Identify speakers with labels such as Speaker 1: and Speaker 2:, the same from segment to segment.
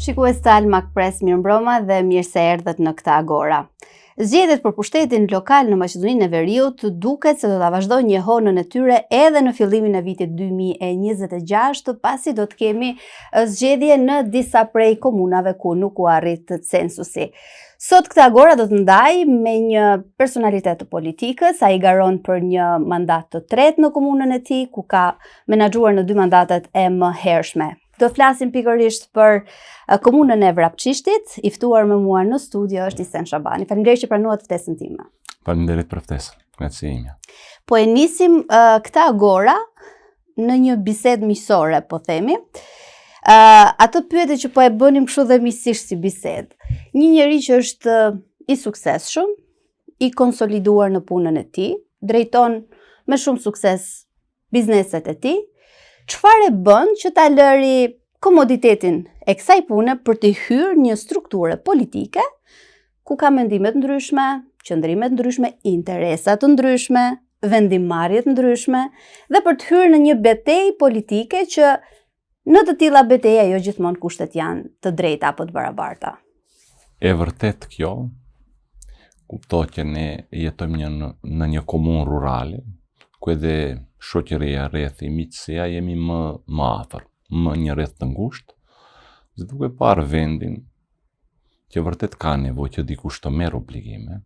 Speaker 1: Shikues të Almak Press, mirëmbrëma dhe mirë se erdhët në këtë agora. Zgjedhjet për pushtetin lokal në Maqedoninë e Veriut duket se do ta vazhdojnë njëhonën e tyre edhe në fillimin e vitit 2026, pasi do të kemi zgjedhje në disa prej komunave ku nuk u arrit censusi. Sot këtë agora do të ndaj me një personalitet të politikës, ai garon për një mandat të tretë në komunën e tij, ku ka menaxhuar në 2 mandatet e mëhershme. Do flasim pikërisht për komunën e Vrapçishtit. I ftuar me mua në studio është Isen Shabani. Faleminderit që pranuat ftesën time.
Speaker 2: Faleminderit për ftesën. Kënaqësia.
Speaker 1: Po e nisim këtë agora në një bisedë miqësore, po themi. Atë pyetje që po e bënim kështu dhe miqësisht si bisedë. Një njerëz që është i suksesshëm, i konsoliduar në punën e tij, drejton me shumë sukses bizneset e tij. Çfarë e bën që ta lëri komoditetin e kësaj pune për të hyrë një strukturë politike ku ka mendime të ndryshme, qëndrime të ndryshme, interesa të ndryshme, vendimmarrje të ndryshme dhe për të hyrë në një betejë politike që në të tilla betejë jo gjithmonë kushtet janë të drejta apo të barabarta.
Speaker 2: E vërtet kjo, kuptohet që ne jetojmë në një komunë rurale, ku edhe shoqëria rreth i miqësia jemi më afër, më një rreth të ngushtë, dhe duke parë vendin që vërtet ka nevojë që dikush të merr obligime,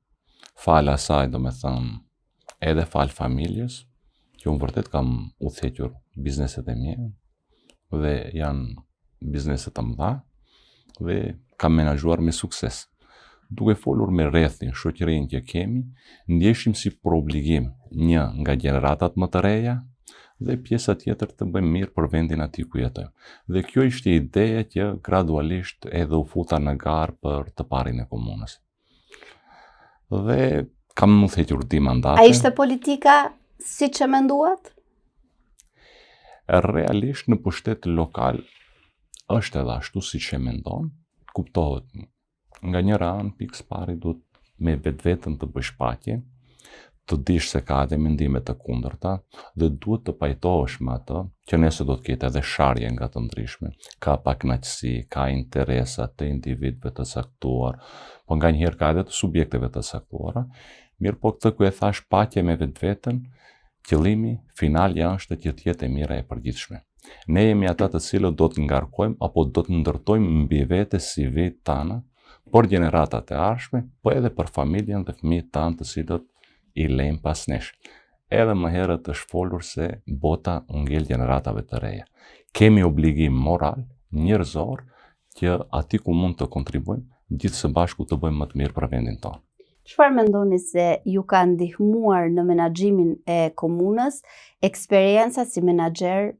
Speaker 2: fal asaj domethënë edhe fal familjes, që unë vërtet kam udhëhequr bizneset e mia dhe janë biznese të mëdha dhe kam menaxhuar me sukses. Duke folur me rrethin, shoqërinë që kemi, ndjeshim si për obligim një nga gjeneratat më të reja dhe pjesa tjetër të bëjmë mirë për vendin aty ku jetojmë. Dhe kjo ishte ideja që gradualisht edhe u futa në garë për të parin e komunës. Dhe kam udhëhequr 2 mandate.
Speaker 1: A ishte politika siç e menduat?
Speaker 2: Realisht në pushtet lokal është edhe ashtu siç e mendon, kuptohet. Nga njëra anë, pikës pari duhet me vetveten të bësh paqe, të dish se ka edhe mendime të kundërta dhe duhet të pajtohesh me atë që nëse do të ketë edhe sharje nga të ndryshme, ka pakënaqësi, ka interesa të individëve të caktuar, po nganjëherë ka edhe të subjekteve të caktuara, mirë po këtë ku e thash paqe me vetveten, qëllimi finalja është që të jetë e mira e përgjithshme. Ne jemi ata të cilët do të ngarkojmë apo do të ndërtojmë mbi vete si vetë tana, por gjeneratat e ardhshme, po edhe për familjen dhe fëmijët tanë të cilët i lejmë pas nesh. Edhe më herët është folur se bota ngel gjeneratave të reja. Kemi obligim moral, njerëzor, që aty ku mund të kontribuojmë, gjithë së bashku të bëjmë më të mirë për vendin tonë.
Speaker 1: Çfarë mendoni se ju ka ndihmuar në menaxhimin e komunës eksperienca si menaxher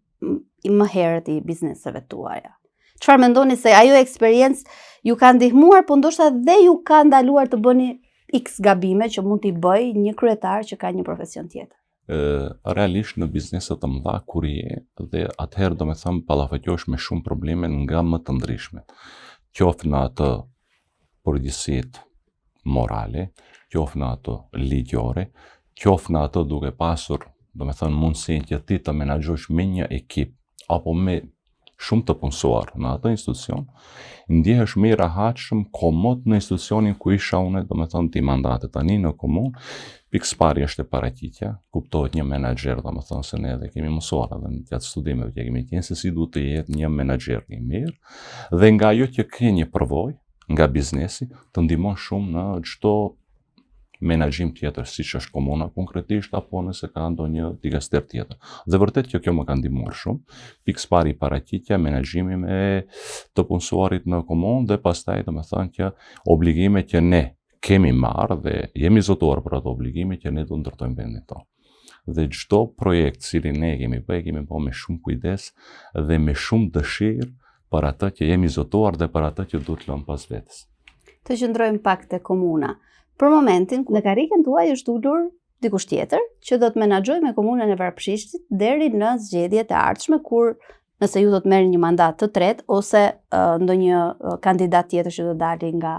Speaker 1: më herët i bizneseve tuaja? Çfarë mendoni se ajo eksperiencë ju ka ndihmuar, po ndoshta dhe ju ka ndaluar të bëni X gabime që mund t'i bëj një kryetar që ka një profesion tjetër?
Speaker 2: Realisht në bizneset të mëdha kur je dhe atëherë domethënë ballafaqohesh me shumë probleme nga më të ndryshme. Qoftë në atë përgjegjësitë morale, qoftë në ato ligjore, qoftë në ato duke pasur domethënë mundësinë që ti të menaxhosh me një ekip apo me shumë të punësuar në atë institucion, ndjehesh më i rahatshëm, komod në institucionin ku isha unë, domethënë ti mandate tani në komunë, pikës pari është e paraqitja, kuptohet një menaxher, domethënë se ne edhe kemi mësuar edhe në gjatë studimeve që kemi qenë se si duhet të jetë një menaxher i mirë, dhe nga ajo që ke një përvojë nga biznesi, të ndihmon shumë në çdo menaxhim tjetër, siç është komuna konkretisht apo nëse ka ndonjë dikaster tjetër. Dhe vërtet që kjo më ka ndihmuar shumë. Pikës pari paraqitja, menaxhimi me të punësuarit në komunë dhe pastaj domethënë që obligime që ne kemi marrë dhe jemi zotuar për ato obligime që ne do ndërtojmë vendin tonë. Dhe çdo projekt cilin ne kemi bërë me shumë kujdes dhe me shumë dëshirë për atë që jemi zotuar dhe për atë që duhet lëmë pas vetes.
Speaker 1: Të qëndrojmë pak te komuna. Për momentin, në karrikën tuaj është ulur dikush tjetër që do të menaxhojë me komunën e Vrapçishtit deri në zgjedhjet e ardhshme, kur nëse ju do të merrni një mandat të tretë ose ndonjë kandidat tjetër që do dalë nga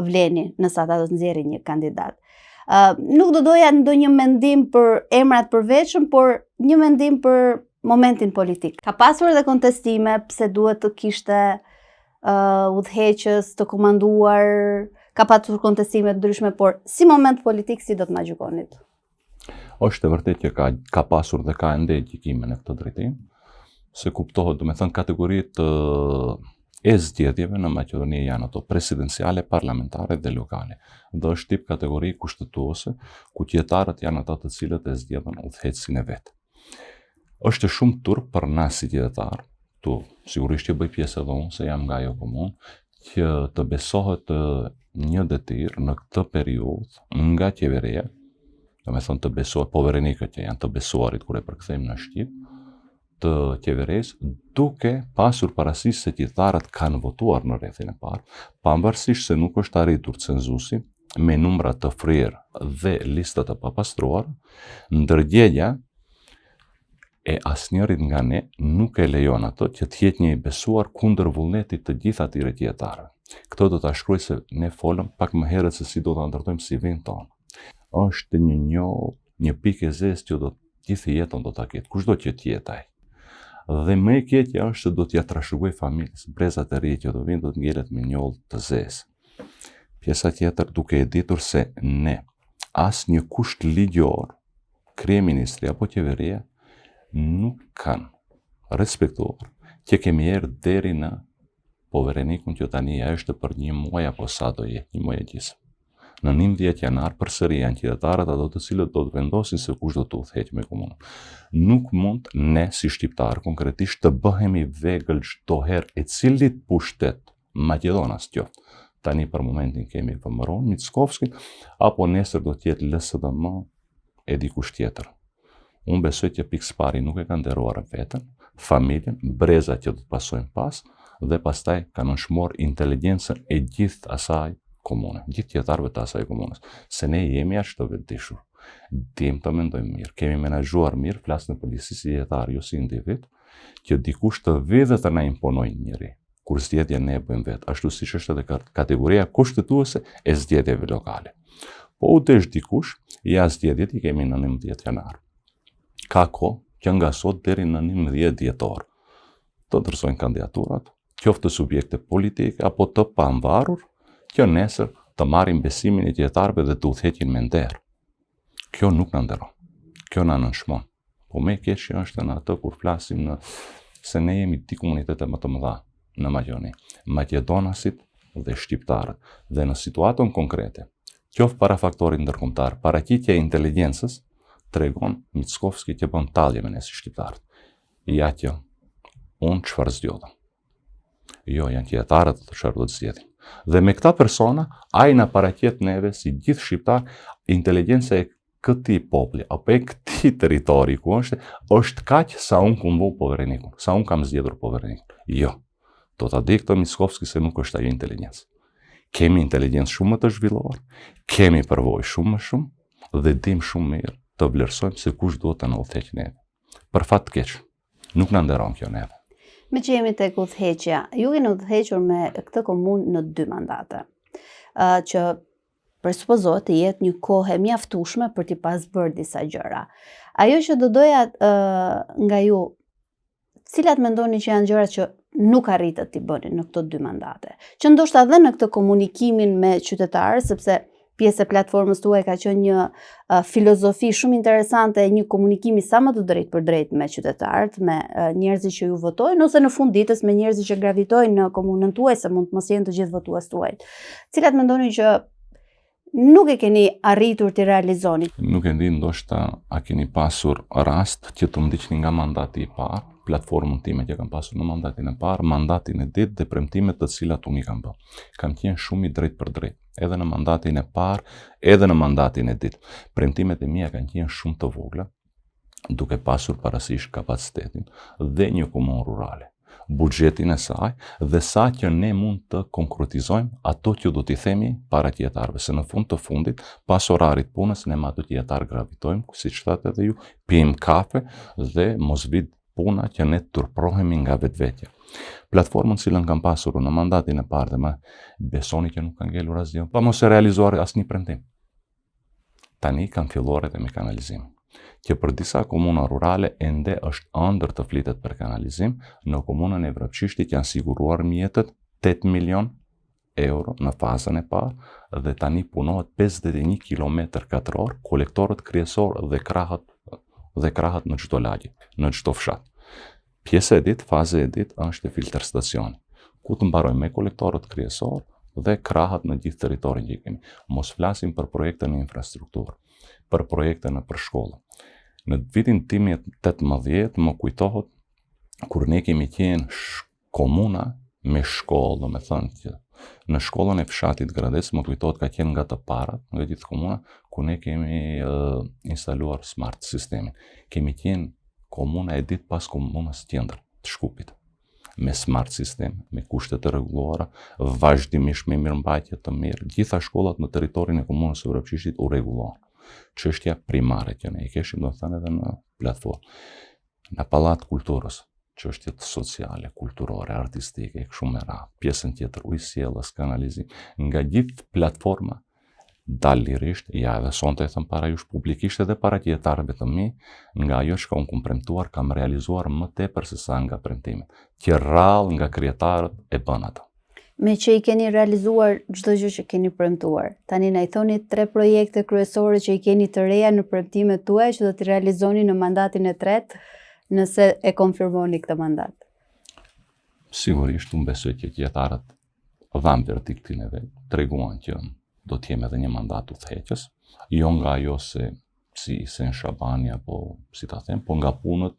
Speaker 1: Vleni, nëse ata do të nxjerrin një kandidat. Nuk do doja ndonjë mendim për emrat përveçëm, por një mendim për momentin politik. Ka pasur edhe kontestime pse duhet të kishte udhëheqës të komanduar, ka patur kontestime të ndryshme, por si moment politik si do të ma gjykonit?
Speaker 2: Është e vërtet që ka pasur dhe ka ende gjykime në këtë drejtim, se kuptohet, do me thënë, kategoritë e zgjedhjeve në Maqedoni janë ato presidenciale, parlamentare dhe lokale. Dhe është tip kategori kushtetuese, ku qytetarët janë ata të cilët e zgjedhën udhëheqësin e vet. Është shumë turp për na si qytetar, tu sigurisht që bëj pjesë edhe unë, se jam nga ajo komunë, që të besohet një detyr në këtë periudhë nga qeveria, do me thënë të besohet poverenikët që janë të besuarit kur e përkthejmë në Shqip, të qeverisë, duke pasur parasysh se qytetarët kanë votuar në rrethin e parë, pavarësisht se nuk është arritur cenzusi me numra të fryrë dhe listat të papastruar, ndërgjegja e asnjërit nga ne nuk e lejon ato që të jetë një i besuar kundër vullnetit të gjithë atyre qytetarëve. Këto do ta shkruaj se ne folëm pak më herët se si do ta ndërtojmë CV-n tonë. Është një pikë e zezë që do gjithë jetën do ta ketë, kushdo që të jetë ai. Dhe më e keqja është se do t'ja trashëgoj familjes, brezat e ri që do vinë do të ngjelet me një ol të zezë. Pjesa tjetër, duke e ditur se ne as një kusht ligjor, kryeministri apo qeveria nuk kanë respektuar që kemi erë deri në poverenikun që tani është për një muaj apo sa do jetë, një muaj e gjysmë. Në 19 janar përsëri janë qytetarët ato të cilët do të vendosin se kush do të udhëheqë me komunën. Nuk mund ne si shqiptarë konkretisht të bëhemi vegël çdo herë e cilit pushtet Maqedonas qoftë. Tani për momentin kemi VMRO-n, Mickovskin, apo nesër do të jetë LSDM e dikush tjetër. Unë besoj që pikë pari nuk e kanë nderuar veten, familjen, brezat që do të pasojnë pas, dhe pastaj kanë nënshmor inteligjencën e gjithë asaj komune, gjithë qytetarëve të asaj komunës, se ne jemi ashtu të vetëdijshur. Dim të mendojmë mirë, kemi menaxhuar mirë, flas në përgjithësi si qytetar, jo si individ, që dikush të vi dhe të na imponojë njëri, kur zgjedhjen ne e bëjmë vetë, ashtu siç është edhe kategoria kushtetuese e zgjedhjeve lokale. Po u desh dikush, ja zgjedhjet i kemi në 19 janar. Ka kohë që nga sot deri në 11 dhjetor të ndërsojnë kandidaturat, qoftë subjekte politike apo të pavarur, që nesër të marrin besimin e qytetarëve dhe të udhëheqin me nder. Kjo nuk na nderon. Kjo na nënshmon. Po më keq është në atë kur flasim se ne jemi di komunitete më të mëdha në Maqedoni, maqedonasit dhe shqiptarët. Dhe në situatën konkrete, qoftë para faktorit ndërkombëtar, paraqitja e inteligjencës tregon Mickovski që bën tallje me ne si shqiptarët. Ja që unë çfarë zgjodha. Jo, janë qytetarët të çfarë do të zgjedhin. Dhe me këta persona, ai na paraqet neve si gjithë shqiptar, inteligjenca e këtij populli apo e këtij territori ku është kaq sa unë kumbo poverenikun, sa unë kam zgjedhur poverenikun. Jo. Do ta di këtë Mickovski se nuk është ajo inteligjencë. Kemi inteligjencë shumë më të zhvilluar, kemi përvojë shumë më shumë dhe dim shumë mirë të vlerësojmë se kush duhet të na udhëheqë neve. Për fat të keq, nuk na nderon kjo neve.
Speaker 1: Me që jemi tek udhëheqja, ju keni udhëhequr me këtë komunë në 2 mandate, që presupozohet të jetë një kohë e mjaftueshme për t'i pas bërë disa gjëra. Ajo që do doja nga ju, cilat mendoni që janë gjërat që nuk arritët t'i bëni në këto 2 mandate? Që ndoshta edhe në këtë komunikimin me qytetarët, sepse pjesë e platformës tuaj ka qenë një filozofi shumë interesante, një komunikimi sa më të drejtë për drejtë me qytetarët, me njerëzit që ju votojnë, ose në fund ditës me njerëzit që gravitojnë në komunën tuaj, se mund të mos jenë të gjithë votues tuaj. Cilat mendoni që nuk e keni arritur të realizoni?
Speaker 2: Nuk e di, ndoshta a keni pasur rast që të ndiqni nga mandati i parë, platformën time që kam pasur në mandatin e parë, mandatin e dytë dhe premtimet të cilat unë i kam bërë. Kam qenë shumë i drejtë për drejtë, edhe në mandatin e parë, edhe në mandatin e dytë. Premtimet e mia kanë qenë shumë të vogla, duke pasur parasysh kapacitetin dhe një komunë rurale, buxhetin e saj dhe sa që ne mund të konkretizojmë ato që do t'i themi para qytetarëve, se në fund të fundit, pas orarit punës, ne me ato qytetar gravitojmë, siç thatë edhe ju, pijmë kafe dhe mos vit puna që ne turprohemi nga vetvetja. Platformën cilën kam pasur në mandatin e parë dhe më besoni që nuk kanë ngelur asgjë, pa mos e realizuar asnjë premtim. Tani kanë filluar edhe me kanalizimin, që për disa komuna rurale ende është ëndër të flitet për kanalizim, në komunën e Vrapçishtit janë siguruar mjetet 8 milion euro në fazën e parë dhe tani punohet 51 km2 kolektorët kryesor dhe krahët në çdo lagje, në çdo fshat. Pjesa e dytë, faza e dytë është e filtr stacioni, ku të mbarojmë me kolektorët kryesor dhe krahët në gjithë territorin që kemi. Mos flasim për projekte në infrastrukturë, për projekte në për shkolla. Në vitin 2018 më kujtohet kur ne kemi qenë komuna me shkollë, me thënë që në shkollën e fshatit Grades më kujtohet ka qenë nga të parat, nga gjithë komuna, ku ne kemi instaluar smart sistemin. Kemi qenë komuna e ditë pas komunës tjetër të Shkupit, me smart sistem, me kushte të rregulluara, vazhdimisht me mirëmbajtje të mirë. Gjitha shkollat në territorin e komunës së Vrapçishtit u rregulluan. Çështja primare që ne i keshim, do të thënë, edhe në platformë, në pallat kulturës, çështjet sociale, kulturore, artistike, kështu me radhë. Pjesën tjetër, ujësjellës, kanalizim, nga gjithë platforma dallirisht, ja edhe sonte e thëm para jush publikisht edhe para qytetarëve të mi, nga ajo që kam premtuar, kam realizuar më tepër se sa nga premtimet, që rrallë nga krijetarët e bën ato.
Speaker 1: Me që i keni realizuar çdo gjë që keni premtuar, tani na i thoni 3 projekte kryesore që i keni të reja në premtimet tuaja që do t'i realizoni në mandatin e tretë, nëse e konfirmoni këtë mandat.
Speaker 2: Sigurisht, unë besoj që qytetarët dhanë verdiktin e vet, treguan që do t'jem edhe një mandat udhëheqës, jo nga ajo se si Sen Shabani apo si ta them, po nga punët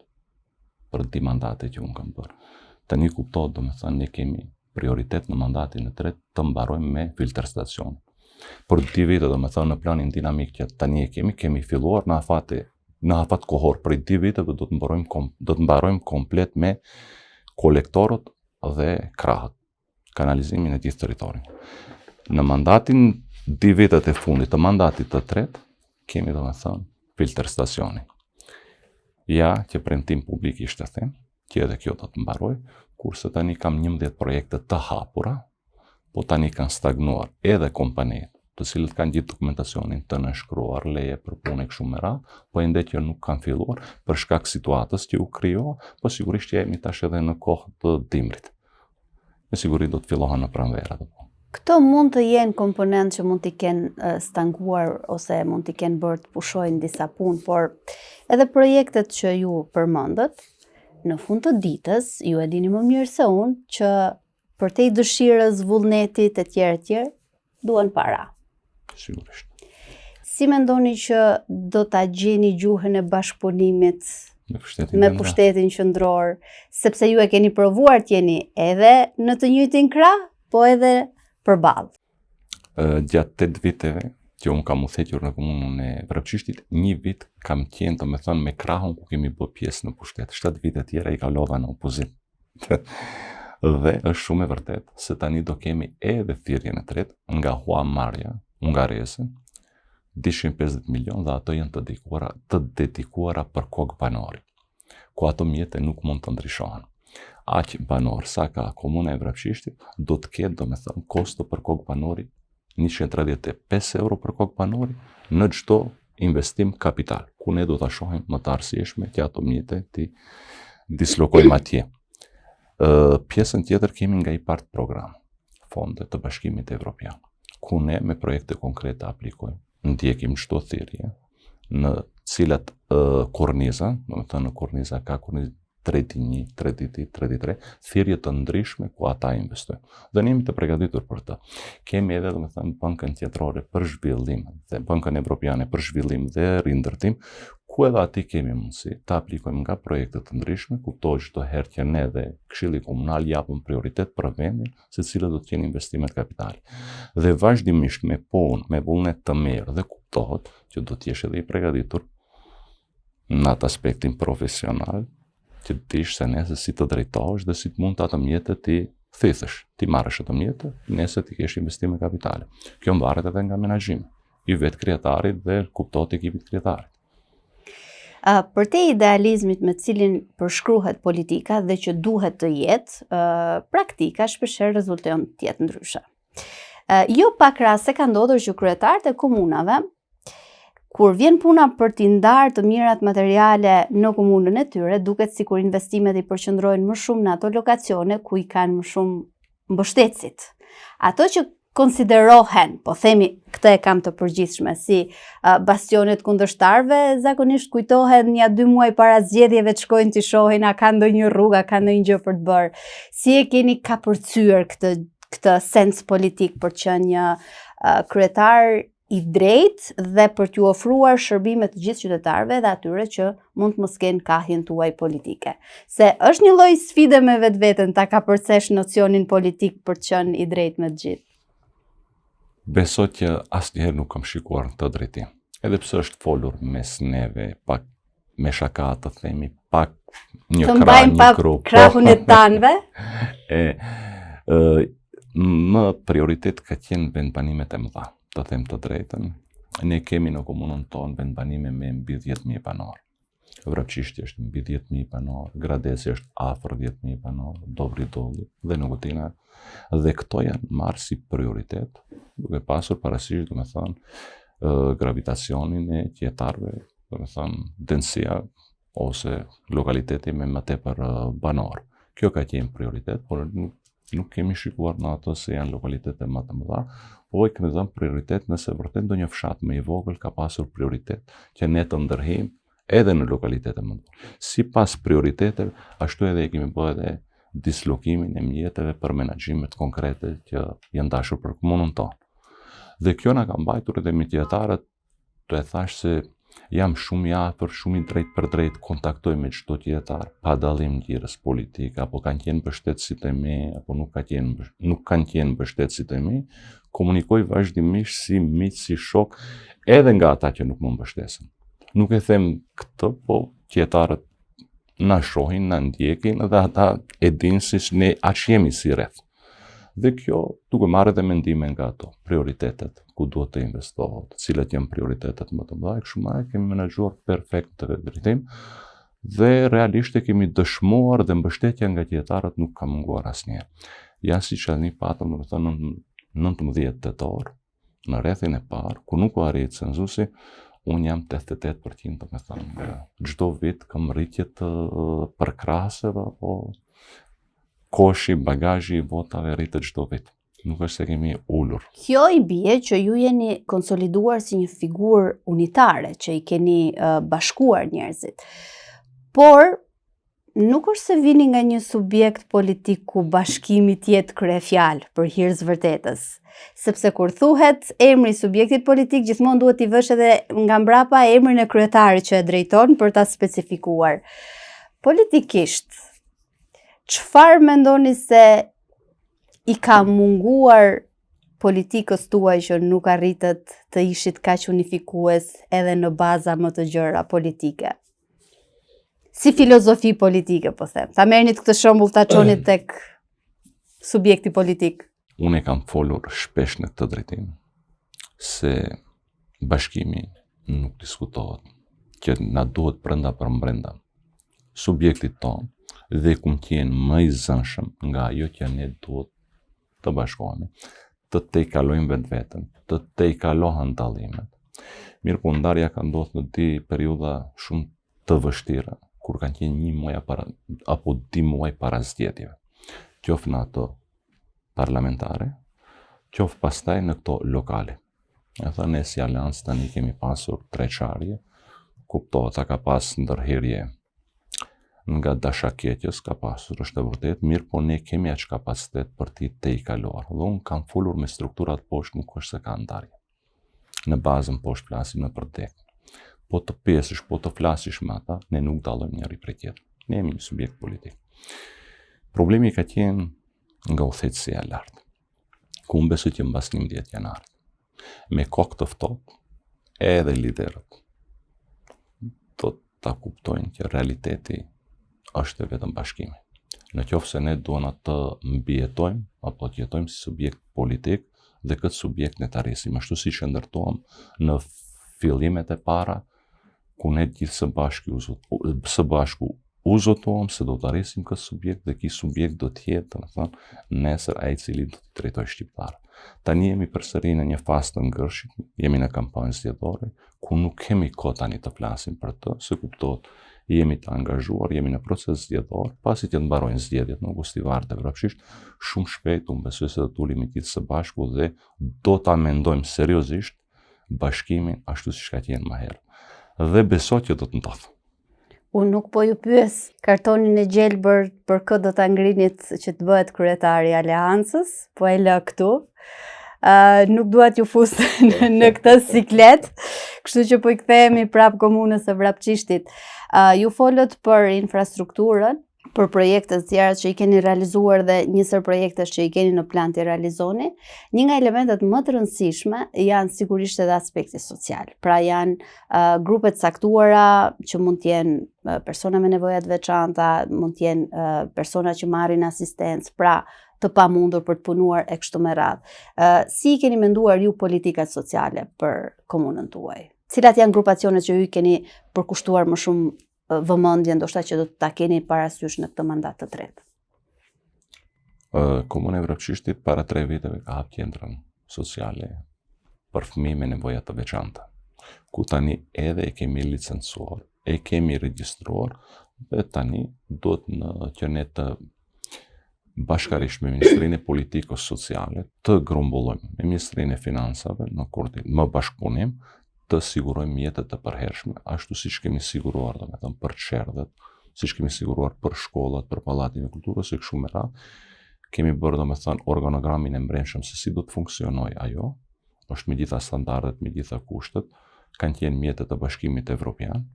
Speaker 2: për di mandate që unë kam bërë. Tani kuptohet, domethënë, ne kemi prioritet në mandatin e tretë të mbarojmë me filtr stacion. Për 2 vite, domethënë, në planin dinamik që tani e kemi filluar në afat kohor, për 2 viteve do të mbarojmë komplet me kolektorët dhe krahët, kanalizimin e gjithë territorin. Në mandatin 2 vitet e fundit të mandatit të tretë, kemi domethënë filtr stacioni. Ja që premtim publikisht të them, që edhe kjo do të mbaroj, kurse tani kam 11 projekte të hapura, po tani kanë stagnuar edhe kompanitë, të cilët kanë gjithë dokumentacionin të nënshkruar, leje për punë kështu me radhë, po ende që nuk kanë filluar për shkak situatës që u krijoa, po sigurisht që jemi tash edhe në kohë të dimrit. Me siguri do të fillohen në pranvera.
Speaker 1: Këto mund të jenë komponent që mund t'i kenë stanguar ose mund t'i kenë bërë të pushojnë disa punë, por edhe projektet që ju përmendët, në fund të ditës, ju e dini më mirë se unë, që përtej dëshirës, vullnetit e tjerë, duan para.
Speaker 2: Sigurisht.
Speaker 1: Si mendoni që do ta gjeni gjuhën e bashkëpunimit me pushtetin qendror, sepse ju e keni provuar t'jeni edhe në të njëjtin krah, po edhe përballë?
Speaker 2: Gjatë 8 viteve që unë kam udhëhequr në komunën e Vrapçishtit, 1 vit kam qenë, domethënë, me krahun ku kemi bërë pjesë në pushtet. 7 vite tjera i kalova në opozit. Dhe është shumë e vërtet se tani do kemi edhe thirrjen e tretë nga Huamarrja ungarese, 250 milion dhe ato janë të dedikuara për kokë banori, ku ato mjete nuk mund të ndryshohen. Aq banor sa ka komuna e Vrapçishtit do të ketë, domethënë, kosto për kokë banori 135 euro për kokë banori në çdo investim kapital, ku ne do ta shohim më të arsyeshme që ato mjete ti dislokojmë atje. Pjesën tjetër kemi nga IPART program, fonde të Bashkimit Evropian, ku ne me projekte konkrete aplikojmë, ndjekim çdo thirrje, në cilat korniza, domethënë në korniza ka kornizë 3D1, 3D2, 3D3, thirrje të ndryshme ku ata investojnë. Dhe ne jemi të përgatitur për të. Kemi edhe, domethënë, bankën tjetërore për zhvillim dhe bankën evropiane për zhvillim dhe rindërtim, ku edhe aty kemi mundësi të aplikojmë nga projekte të ndryshme, kuptohet çdo herë që ne dhe Këshilli Komunal japim prioritet për vendin se cilat do të jenë investimet kapitale. Dhe vazhdimisht me punë, me vullnet të mirë dhe kuptohet që do të jesh edhe i përgatitur në atë aspektin profesional, që të dish se nese si të drejtohesh dhe si të mund të ato mjete ti thithësh, ti marrësh ato mjete, nese ti kesh investime kapitale. Kjo mbaret edhe nga menaxhimi i vetë krijetarit dhe kuptohet ekipit krijetarit.
Speaker 1: Për te idealizmit me cilin përshkruhet politika dhe që duhet të jetë, praktika shpeshherë rezulton të jetë ndryshe. Jo pak raste ka ndodhur që kryetarët e komunave, kur vjen puna për t'i ndarë të mirat materiale në komunën e tyre, duket sikur investimet i përqendrohen më shumë në ato lokacione ku i kanë më shumë mbështetësit. Ato që konsiderohen, po themi këtë e kam të përgjithshme, si bastionet kundërshtarëve, zakonisht kujtohen 1-2 muaj para zgjedhjeve të shkojnë të shohin a ka ndonjë rrugë, a ka ndonjë gjë për të bërë. Si e keni kapërcyer këtë sens politik për të qenë një kryetar i drejtë dhe për t'ju ofruar shërbime të gjithë qytetarëve dhe atyre që mund të mos kenë kahjen tuaj politike. Se është një lloj sfide me vetveten ta kapërcesh nocionin politik për të qenë i drejtë me të gjithë.
Speaker 2: Besoj që asnjëherë nuk kam shikuar në të drejtim. Edhe pse është folur mes neve, pak me shaka të themi, pak një
Speaker 1: Të
Speaker 2: krah,
Speaker 1: mbajmë
Speaker 2: një
Speaker 1: pa
Speaker 2: kru.
Speaker 1: krahun e tanëve.
Speaker 2: Më prioritet ka qenë vendbanimet e mëdha, të them të drejtën. Ne kemi në komunën tonë vendbanime me mbi 10.000 banor. Vrapçishti është mbi 10.000 banor, Gradeci është afër 10.000 banor, Dobri Dolli dhe në Gotina. Dhe këto janë marrë si prioritet, duke pasur parasysh, gravitacionin e qytetarëve, densia ose lokaliteti me më tepër banor. Kjo ka qenë prioritet, por nuk kemi shikuar në ato se janë lokalitete më të mëdha, po kemi dhënë prioritet nëse vërtet ndonjë fshat më i vogël ka pasur prioritet që ne të ndërhejmë edhe në lokalitete më të mëdha. Sipas prioriteteve, ashtu edhe kemi bërë edhe dislokimin e mjeteve për menaxhimet konkrete që janë dashur për komunën tonë. Dhe kjo na ka mbajtur edhe me qytetarët, të e thash se jam shumë i afër, shumë i drejt për drejt, kontaktoj me çdo qytetar, pa dallim ngjyrës politike, apo kanë qenë mbështetësit e mi, apo nuk kanë qenë mbështetësit e mi, komunikoj vazhdimisht si miq, si shok, edhe nga ata që nuk më mbështesen. Nuk e them këtë, po qytetarët na shohin, na ndjekin dhe ata e dinë se ne aq jemi si rreth. Dhe kjo duke marrë edhe mendime nga ato, prioritetet, ku duhet të investohet, cilat janë prioritetet më të mëdha, kështu më kemi menaxhuar perfekt të drejtim dhe realisht e kemi dëshmuar dhe mbështetja nga qytetarët nuk ka munguar asnjëherë. Janë siç tani patëm, domethënë 19 tetor, në rrethin e parë, ku nuk u arrit censusi, unë jam 88%, domethënë çdo vit kam rritje të përkrahaseve, apo koshi, bagazhi i votave rritet çdo vit. Nuk është se kemi ulur.
Speaker 1: Kjo i bie që ju jeni konsoliduar si një figurë unitare, që i keni bashkuar njerëzit. Por nuk është se vini nga një subjekt politik ku bashkimi tjetë kryefjalë për hir të vërtetës. Sepse kur thuhet emri i subjektit politik, gjithmonë duhet t'i vësh edhe nga mbrapa emrin e kryetarit që e drejton për ta specifikuar. Politikisht, çfarë mendoni se i ka munguar politikës tuaj që nuk arritët të ishit kaq unifikues edhe në baza më të gjëra politike? Si filozofi politike, po them. Ta merrnit këtë shembull ta çonit tek subjekti politik.
Speaker 2: Unë e kam folur shpesh në këtë drejtim se bashkimi nuk diskutohet, që na duhet brenda për brenda subjektit tonë dhe ku qenë më i zënshëm nga ajo që ne duhet të bashkohemi, të tejkalojmë vetveten, të tejkalohen dallimet. Mirë, po ndarja ka ndodhur në di periudha shumë të vështira, kur kanë qenë 1 muaj apo 2 muaj para zgjedhjeve. Qoftë në ato parlamentare, qoftë pastaj në këto lokale. Ne si Aleancë tani kemi pasur 3 çarje, kuptohet ka pas ndërhyrje nga dashakjetjes, ka pasur, është e vërtet, mirë, po ne kemi aq kapacitet për t'i tejkaluar. Dhe unë kam folur me strukturat poshtë, nuk është se ka ndarje. Në bazën poshtë flasim në përdek. Po të pjesësh, po të flasish me ata, ne nuk dallojmë njëri prej tjetrit. Ne jemi një subjekt politik. Problemi ka qenë nga udhëheqësia e lartë, ku unë besoj që mbas 11 janarit, me kokë të ftohtë, edhe liderët do ta kuptojnë që realiteti është vetëm bashkimi. Në qoftë se ne duam të mbijetojmë apo të jetojmë si subjekt politik dhe këtë subjekt ne ta rrisim ashtu siç e ndërtuam në fillimet e para, ku ne gjithë së bashku u zotuam se do të arrisim këtë subjekt dhe ky subjekt do të jetë, domethënë, nesër ai i cili do të drejtojë shqiptarët. Tani jemi përsëri në një fazë të ngërshit, jemi në kampanjë zgjedhore, ku nuk kemi kohë tani të flasim për të, se kuptohet, jemi të angazhuar, jemi në proces zgjedhor, pasi që të mbarojnë zgjedhjet në Augustivart e vrapshisht, shumë shpejt unë besoj se do të ulemi gjithë së bashku dhe do ta mendojmë seriozisht bashkimin ashtu siç ka qenë më herë. Dhe besoj që do të ndodhë.
Speaker 1: Unë nuk po ju pyes kartonin e gjelbër për kë do ta ngrinit që të bëhet kryetari i aleancës, po e lë këtu. Nuk dua t'ju fus në këtë siklet, kështu që po i kthehemi prap komunës së Vrapçishtit. Ju folët për infrastrukturën, për projekte të tjera që i keni realizuar dhe njësër projekte që i keni në plan të realizoni. Një nga elementet më të rëndësishme janë sigurisht edhe aspekti social. Pra janë grupet caktuara që mund të jenë persona me nevoja të veçanta, mund të jenë persona që marrin asistencë, pra të pamundur për të punuar e kështu me radhë. Si i keni menduar ju politikat sociale për komunën tuaj? Cilat janë grupacionet që ju i keni përkushtuar më shumë vëmendje, ndoshta që do ta keni parasysh në këtë mandat të tretë?
Speaker 2: Komuna e Vrapçishtit para 3 viteve ka hap qendrën sociale për fëmijë me nevoja të veçanta, ku tani edhe e kemi licencuar, e kemi regjistruar dhe tani do që ne të bashkarisht me Ministrinë e Politikës Sociale të grumbullojmë me Ministrinë e Financave në më bashkëpunim të sigurojmë mjetet të përhershme, ashtu siç kemi siguruar domethënë për çerdhet, siç kemi siguruar për shkollat, për pallatin e kulturës e kështu me radhë. Kemi bërë domethënë organogramin e mbrëmshëm se si do të funksionojë ajo, është me gjitha standardet, me gjitha kushtet, kanë qenë mjetet të Bashkimit Evropian,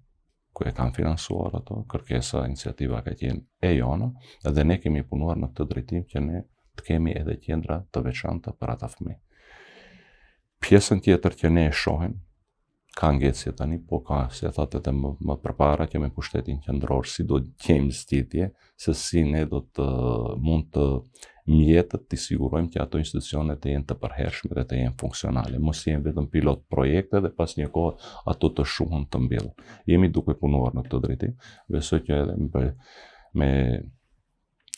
Speaker 2: ku e kanë financuar ato, kërkesa, iniciativa ka qenë e jona, dhe ne kemi punuar në këtë drejtim që ne të kemi edhe qendra të veçanta për ata fëmijë. Pjesën tjetër që ne e shohim ka ngjecje tani, po ka, si e thatë edhe më përpara që me pushtetin qendror, si do të gjejmë zgjidhje, se si ne do të mund të mjetët të sigurojmë që ato institucionet të jenë të përhershme dhe të jenë funksionale. Mos jenë vetëm pilot projekte dhe pas një kohë ato të shumën të mbjellën. Jemi duke punuar në këtë drejtim, besoj që edhe me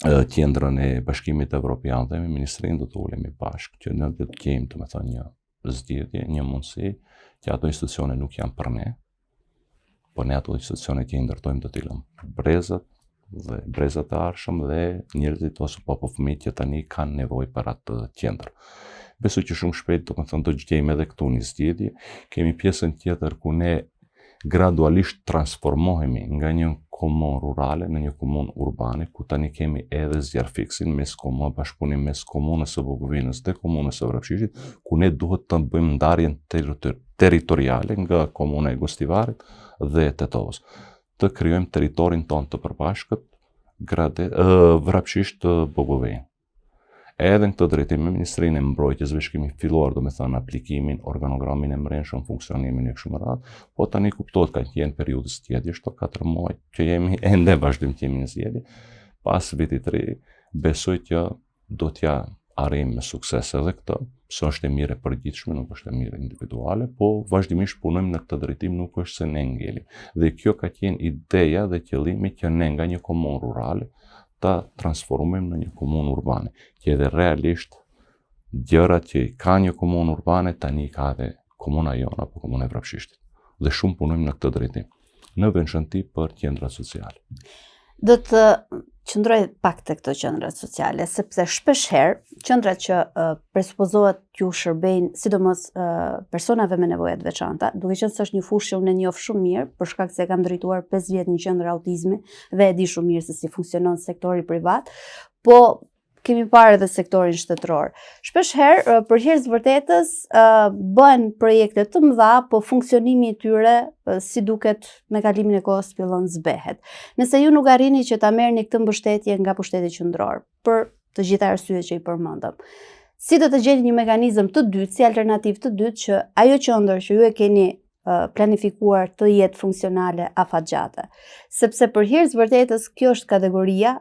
Speaker 2: qendrën e Bashkimit Evropian dhe me Ministrinë do të ulemi bashkë, që ne do të kemi domethënë një zgjidhje, një mundësi që ato institucione nuk janë për ne, por ne ato institucione që i ndërtojmë do t'i lëmë brezat e arshëm dhe njerëzit ose po fëmijët që tani kanë nevojë për atë qendër. Besoj që shumë shpejt do të gjejmë edhe këtu një zgjidhje. Kemi pjesën tjetër ku ne gradualisht transformohemi nga një komunë rurale në një komunë urbane, ku tani kemi edhe zjarfiksin mes komunë, bashkëpunim mes komunës së Bukovinës dhe komunës së Vrapçishtit, ku ne duhet të bëjmë ndarjen territoriale nga komuna e Gostivarit dhe Tetovës. Të krijojmë territorin tonë të përbashkët, Vrapçisht Bukovinë. Edhe në këtë drejtim me Ministrinë e Mbrojtjes kemi filluar domethënë aplikimin, organogramin e mbrëmshëm, funksionimin e kështu me radhë, po tani kuptohet ka qenë periudhë zgjedhje, shto 4 muaj që jemi ende vazhdim të jemi në zgjedhje. Pas vitit të ri, besoj që do t'ja arrijmë me sukses edhe këtë, se është e mirë e përgjithshme, nuk është e mirë individuale, po vazhdimisht punojmë në këtë drejtim, nuk është se ne ngelim. Dhe kjo ka qenë ideja dhe qëllimi që ne nga një komunë rurale ta transformojmë në një komunë urbane, që edhe realisht gjërat që ka një komunë urbane tani ka edhe komuna jona apo komuna e Vrapçishtit. Dhe shumë punojmë në këtë drejtim, në veçanti për qendrat sociale.
Speaker 1: Do të qëndroj pak te këto qendrat sociale, sepse shpesh herë qendrat që presupozohet t'ju shërbejnë sidomos personave me nevoja të veçanta, duke qenë se është një fushë që unë e njoh shumë mirë, për shkak se kam drejtuar 5 vjet një qendër autizmi dhe e di shumë mirë se si funksionon sektori privat, po kemi parë edhe sektorin shtetëror. Shpesh herë, për hir të vërtetës, bëhen projekte të mëdha, po funksionimi i tyre, si duket me kalimin e kohës, fillon zbehet. Nëse ju nuk arrini që ta merrni këtë mbështetje nga pushteti qendror, për të gjitha arsyet që i përmendëm, si do të gjeni një mekanizëm të dytë, si alternativë të dytë, që ajo qendër që ju e keni planifikuar të jetë funksionale afatgjate. Sepse për hir të vërtetës, kjo është kategoria,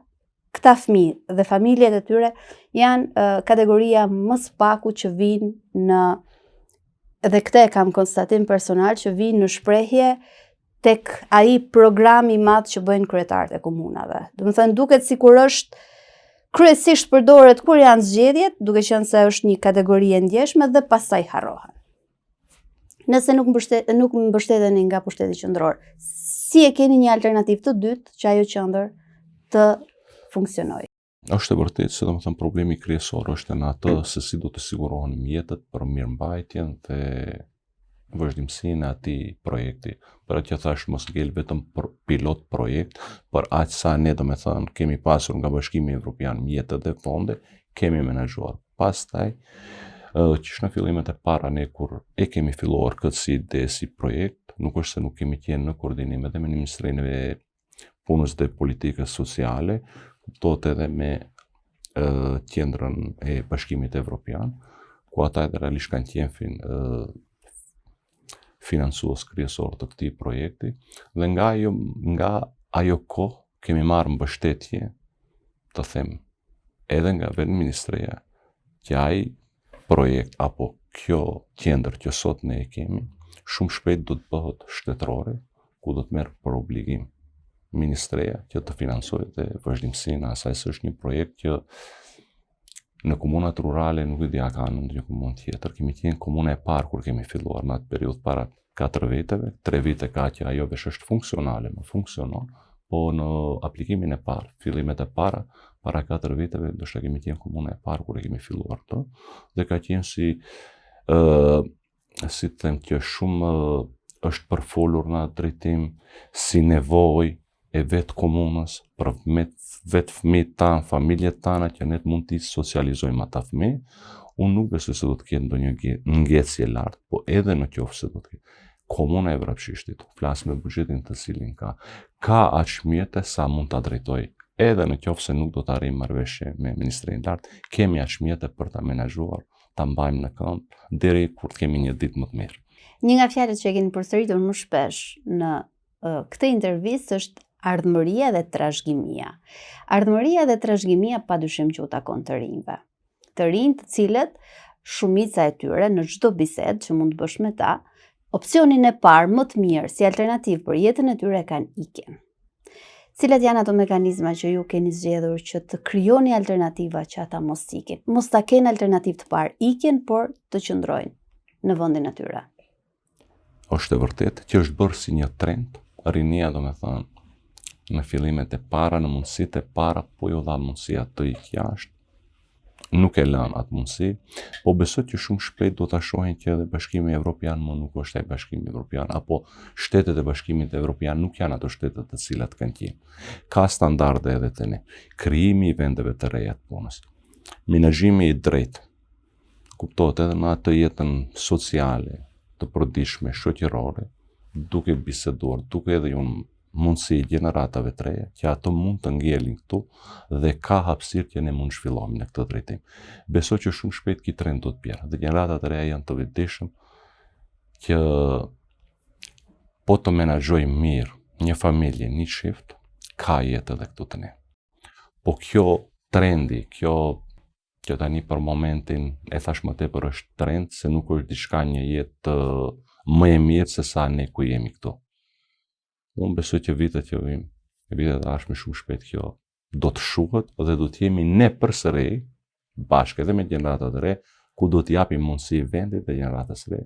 Speaker 1: këta fëmijë dhe familjet e tyre janë kategoria më së paku që vinë në, dhe këtë e kam konstatim personal, që vinë në shprehje tek ai program i madh që bëjnë kryetarët e komunave. Do të thënë, duket sikur është kryesisht përdoret kur janë zgjedhjet, duke qenë se është një kategori e ndjeshme dhe pastaj harrohen. Nëse nuk mbështeteni nga pushteti qendror, si e keni një alternativë të dytë që ajo qendër të funksionojë?
Speaker 2: Është e vërtetë se domethënë problemi kryesor është në atë se si do të sigurohen mjetet për mirëmbajtjen dhe vazhdimsinë e atij projekti. Për atë që thash mos ngel vetëm për pilot projekt, por aq sa ne domethënë kemi pasur nga Bashkimi Evropian mjetet dhe fonde, kemi menaxhuar. Pastaj që në fillimet e para ne kur e kemi filluar këtë si ide, si projekt, nuk është se nuk kemi qenë në koordinim edhe me Ministrinë e Punës dhe Politikës Sociale, kuptohet edhe me qendrën e Bashkimit Evropian, ku ata edhe realisht kanë qenë financues kryesor të këtij projekti, dhe nga ajo kohë kemi marrë mbështetje, të them, edhe nga vetë ministria, që ai projekt apo kjo qendër që sot ne e kemi, shumë shpejt do të bëhet shtetërore, ku do të merr për obligim ministria që të financojë dhe vazhdimsinë e asaj, se është një projekt që në komunat rurale nuk e di a ka në një komunë tjetër. Kemi qenë komuna e parë kur kemi filluar në atë periudhë para 4 viteve, 3 vite ka që ajo vesh është funksionale, më funksionon, po në aplikimin e parë, fillimet e para 4 viteve, ndoshta kemi qenë komuna e parë kur e kemi filluar të, dhe ka qenë si të them që shumë është përfolur në atë drejtim si nevojë e vetë komunës për vetë fëmijët tanë, familjet tana, që ne mund t'i socializojmë ata fëmijë. Unë nuk besoj se do të ketë ndonjë ngjecje lartë, po edhe në qoftë se do të ketë. Komuna e Vrapshishtit, flas me buxhetin të cilin ka aq mjete sa mund ta drejtoj. Edhe në qoftë se nuk do të arrijmë marrëveshje me Ministrinë lartë, kemi aq mjete për ta menaxhuar, ta mbajmë në këmbë deri kur të kemi një ditë më të mirë.
Speaker 1: Një nga fjalët që e keni përsëritur më shpesh në këtë intervistë është ardhmëria dhe trashëgimia. Ardhmëria dhe trashëgimia padyshim që u takon të rinjve. Të rinj të cilët shumica e tyre në çdo bisedë që mund të bësh me ta, opsionin e parë më të mirë si alternativë për jetën e tyre kanë ikjen. Cilat janë ato mekanizma që ju keni zgjedhur që të krijoni alternativa që ata mos ikin? Mos ta kenë alternativë të parë ikjen, por të qëndrojnë në vendin e tyre.
Speaker 2: Është e vërtetë që është bërë si një trend, rinia domethënë në fillimet e para, në mundësitë e para, po ju dha mundësia të ikë jashtë, nuk e lën atë mundësi, po besoj që shumë shpejt do ta shohin që edhe Bashkimi Evropian më nuk është ai Bashkimi Evropian, apo shtetet e Bashkimit Evropian nuk janë ato shtete të cilat kanë qenë. Ka standarde edhe të ne. Krijimi i vendeve të reja të punës, menaxhimi i drejtë, kuptohet edhe në atë jetën sociale, të përditshme, shoqërore, duke biseduar, duke edhe unë mundësi gjeneratave të reja, që ato mund të ngjelin këtu dhe ka hapësirë që ne mund zhvillohemi në këtë drejtim. Besoj që shumë shpejt ky trend do të bjerë, dhe gjeneratat e reja janë të vetëdijshëm që po të menaxhojë mirë një familje, një çift, ka jetë edhe këtu të ne. Po kjo trendi, kjo që tani për momentin e thash më tepër është trend, se nuk është diçka një jetë më e mirë se sa ne ku jemi këtu. Unë besoj që vitet që vijnë, vitet e ardhshme shumë shpejt kjo do të shuhet dhe do të jemi ne përsëri bashkë edhe me gjeneratat e re, ku do të japim mundësi vendit dhe gjeneratës së re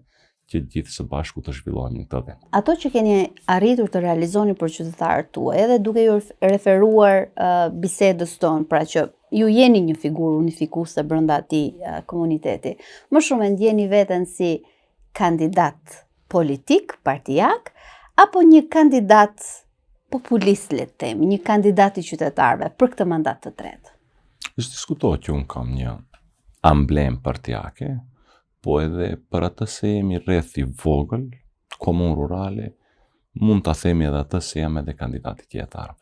Speaker 2: që gjithë së bashku të zhvillohemi në këtë vend.
Speaker 1: Ato që keni arritur të realizoni për qytetarët tuaj, edhe duke ju referuar bisedës tonë, pra që ju jeni një figurë unifikuese brenda atij komuniteti, më shumë e ndjeni veten si kandidat politik, partijak, apo një kandidat populist, le të themi, një kandidat i qytetarëve për këtë mandat të tretë?
Speaker 2: Është diskutohet që unë kam një amblem partijake, po edhe për atë se jemi rreth i vogël, komunë rurale, mund ta themi edhe atë se jam edhe kandidat i qytetarëve.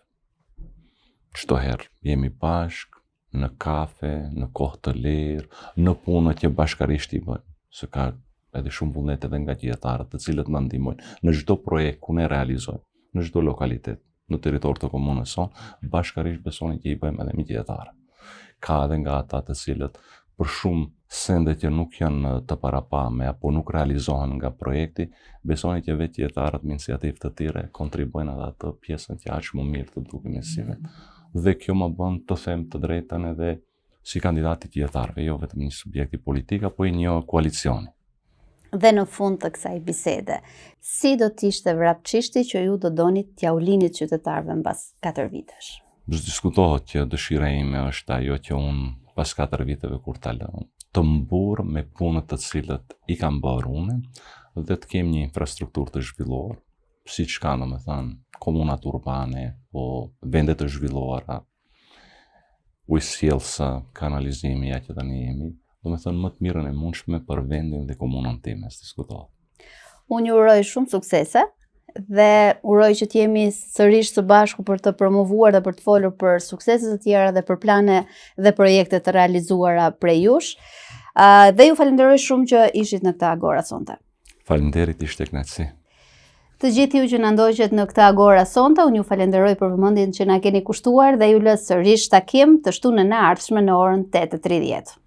Speaker 2: Çdo herë jemi bashk në kafe, në kohë të lirë, në punët që bashkarisht i bëjmë, se ka edhe shumë vullnet edhe nga qytetarët të cilët na ndihmojnë në çdo projekt ku ne realizojmë, në çdo lokalitet, në territor të komunës sonë, bashkarisht besoni që i bëjmë edhe me qytetarët. Ka edhe nga ata të cilët për shumë sende që nuk janë të parapame apo nuk realizohen nga projekti, besoni që vetë qytetarët me iniciativë të tjera kontribuojnë edhe atë pjesën që aq më mirë të dukemi si vetë. Dhe kjo më bën të them të drejtën edhe si kandidati i qytetarëve, jo vetëm një subjekti politik apo i një koalicioni.
Speaker 1: Dhe në fund të kësaj bisede, si do t'ishte vrapçishti që ju do doni t'ja ulinit qytetarëve mbas 4 vitesh?
Speaker 2: Diskutohet që dëshira ime është ajo që unë pas 4 viteve kur ta lë, të mburr me punët të cilët i kam bërë unë dhe të kem një infrastrukturë të zhvilluar, siç ka domethënë komunat urbane o vende të zhvilluara, ujësjellsa, kanalizimi, ja që tani jemi, domethënë më të mirën e mundshme për vendin dhe komunën time, diskutohet.
Speaker 1: Unë ju uroj shumë suksese dhe uroj që t'jemi sërish së bashku për të promovuar dhe për të folur për sukseset të tjera dhe për plane dhe projekte të realizuara prej jush. Dhe ju falenderoj shumë që ishit në këtë agora sonte.
Speaker 2: Faleminderit, ishte kënaqësi.
Speaker 1: Të gjithë ju që na ndoqët në këtë agora sonte, unë ju falenderoj për vëmendjen që na keni kushtuar dhe ju lë sërish takim të shtunën e ardhshme në orën 8:30.